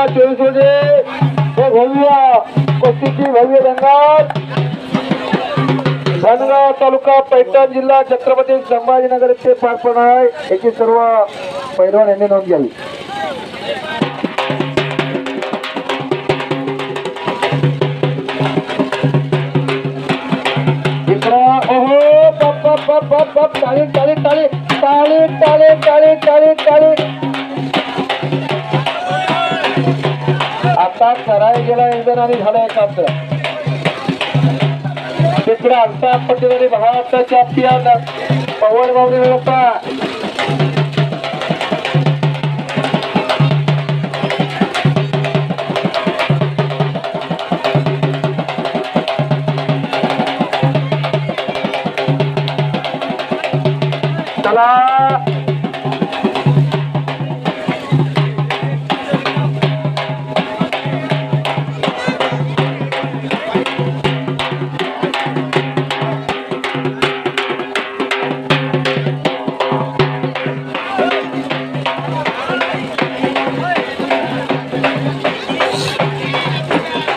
24 रोजी भव्य कुस्तीची भव्य रंगात धनगाव तालुका पैठण जिल्हा छत्रपती संभाजीनगर येथे पार पडणार आहे। याची सर्व पैलवान यांनी नोंद घ्यावी। ताली ताली ताली ताली ताली ताली ताली ताली आता कराय गेला एकजण आणि झालं एक काम तिकडे आमचा पटेल भावाचा चॅम्पियन पवन बावरी होता। चला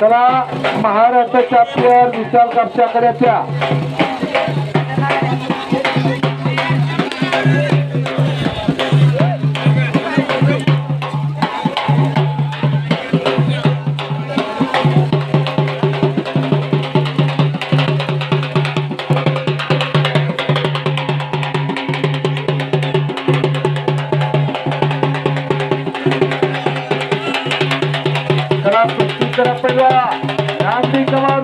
चला महाराष्ट्र चॅम्पियन विशाल कापसाकड्याच्या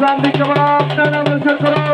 गांधी कमा अपना नाम रोशन करो।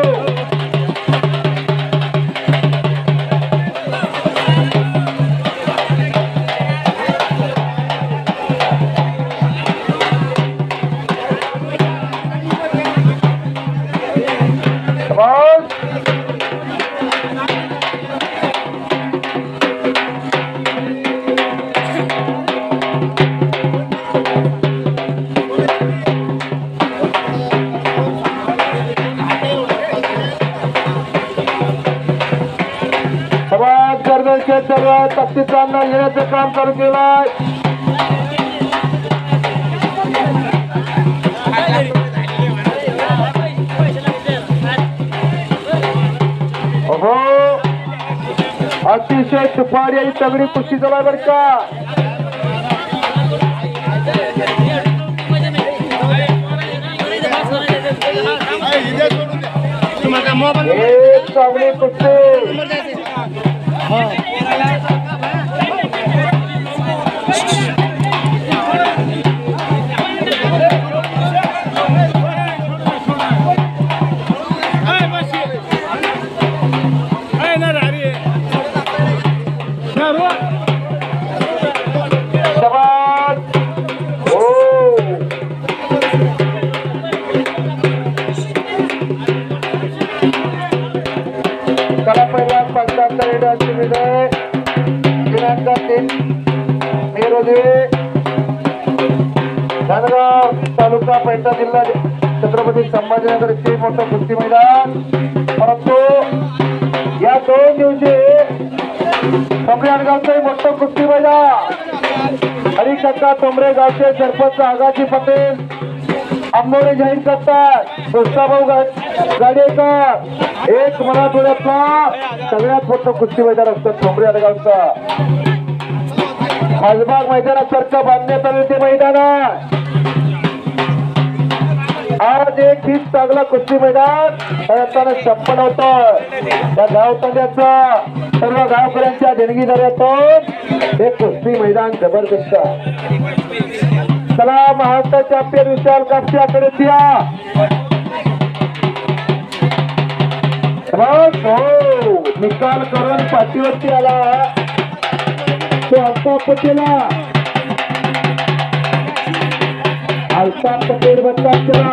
सर्व तक्तीचा घेण्याचं काम चालू केलं आहे। हो अतिशय तुफारी आणि तगडी कुस्ती चालू आहे बरं का। एक चांगली कुस्ती धनगाव तालुका पैठण जिल्हा छत्रपती संभाजीनगर येथे मोठं कुस्ती मैदान। परंतु या 2 दिवशी गावचे मोठं कुस्ती मैदान हरिकाका तोमरे गावचे सरपंच आगाजी पटेल आंबोरे जाहीर करतात। दोस्ताभाऊ गाडेकर एक मराठवाड्यातला सगळ्यात मोठं कुस्ती मैदान असतं तोमरे गावचा। खासबाग मैदानासारखं बांधण्यात आलं ते मैदान आज एक ही चांगला कुस्ती मैदान संपन्न होतं। त्या गावतांड्याचा सर्व गावकऱ्यांच्या देणगीदारातून हे कुस्ती मैदान जबरदस्त। चला महाराष्ट्र चॅम्पियन विशाल कापसाकडे या। हो निकाल करून पाठीवरती आला तो अल्ताफ पटेला अल्ताफ पटेल बदलाव केला।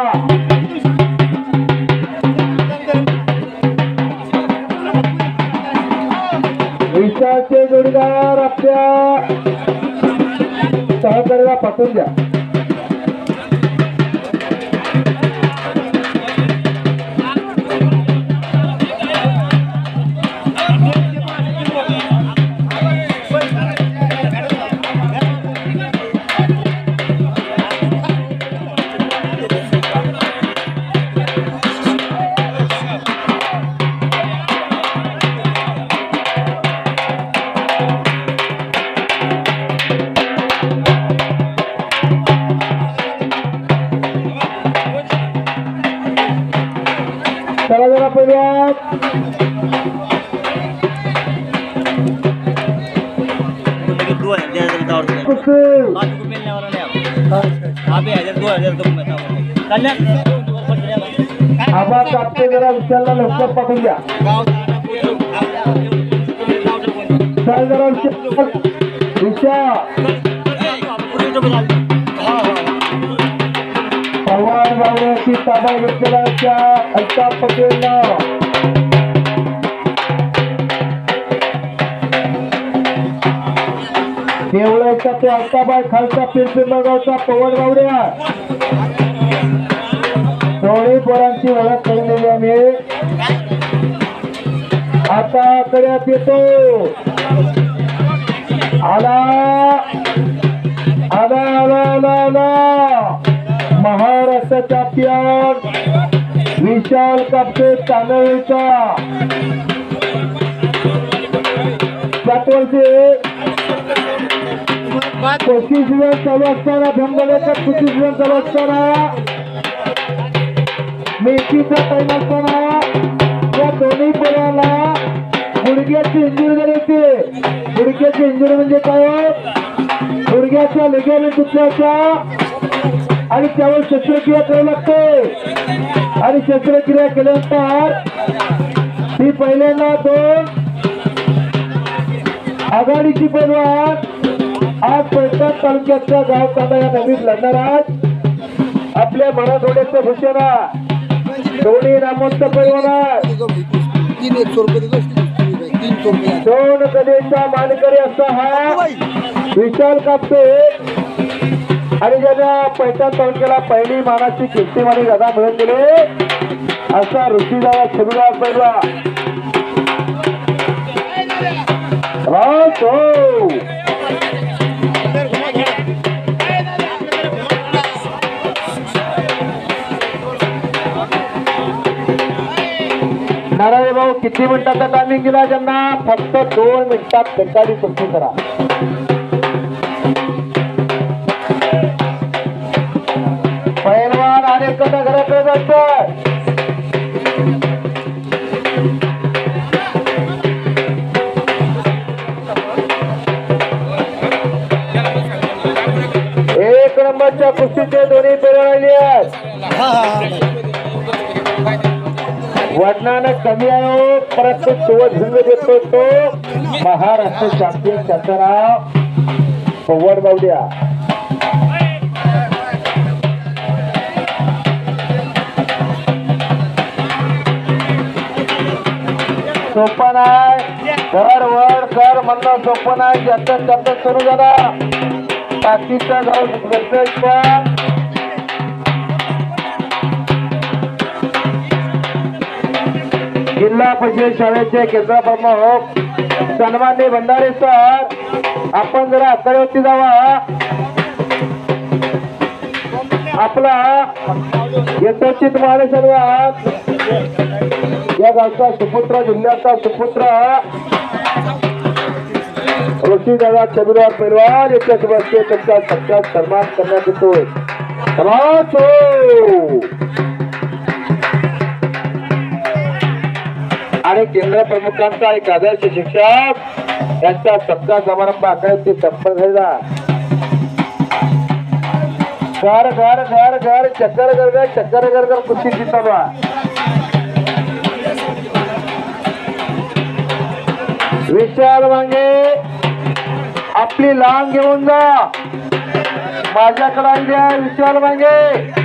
विशालचे जोडीदार आपल्या सहकार्याला पाठवून द्या। कुस्ती आबा कापते जरा विचारला लवकर पाठवून द्या चल जरा विचार पवार बावड्याची ताबा घेतलेल्या अल्ताफ पटेलनं देवळाचा तो अल्ताबाई खालचा पिंपळगावचा पवार बावड्या दोन्ही पोरांची ओळख करून दिली आम्ही आता कड्यात येतो आला आला आला आला आला महाराष्ट्र चॅम्पियन विशाल कापसे तांदळीचा 7 वर्षे 35 रन चालू असताना भंगलेकर 35 रन चालू असताना मेथीचा टाइम असताना या दोन्ही पोराला गुडघ्याची इंजुरी झाली होती गुडघ्याची इंजुरी म्हणजे काय गुडघ्याच्या लिगामेंट तुटल्याच्या आणि त्यावर शस्त्रक्रिया करावी लागते आणि शस्त्रक्रिया केल्यानंतर ती पहिल्यांदा 2 आघाडीची पैलवान आज पैठण तालुक्याच्या गाव तांडा या नवीन लढणार आज आपल्या मराठवाड्याचं भूषणा दोन्ही नामवंत पैलवान 2 कलेचा मानकरी असा हा विशाल कापसे आणि ज्यांना पैठण तालुक्याला पहिली मानाची कीर्तिमानी गदा मिळवून दिली असा ऋषीदादा छबिदार पैलवान नारायण भाऊ किती मिनिटाचा टायमिंग दिला ज्यांना फक्त 2 मिनिटात बेकारी कुस्ती करा पैलवान अनेक कथा घराकडे जायचं एक नंबरच्या कुस्तीचे दोन्ही पैलवान आले आहेत वजनानं कमी आहे परंतु तो झुंज देतो तो महाराष्ट्र चॅम्पियन त्याचं नाव पवार बावड्या सोपं नाही घर वर कर म्हणणं सोपं नाही जास्त जास्त सुरू झाला बाकीचा गाव पण जिल्हा परिषद शाळेचे केंद्र प्रमुख सन्माननीय भंडारे सर आपण जरा आकडेवरती जावा आपला यथोचित महाराष्ट्रात या गावचा सुपुत्र जिल्ह्याचा सुपुत्र ऋषीदादा छबिदार पैलवान याच्या शुभेच्छा त्यांचा सत्कार सन्मान करण्यात येतोय आणि केंद्र प्रमुखांचा एक आदर्श शिक्षक यांचा सत्कार समारंभ आखाड्याची संपन्न झाला घर घर घर घर चक्कर घर चक्कर घर कुस्ती चालू विशाल वांगे आपली लांब घेऊन जा माझ्याकडे द्या विशाल वांगे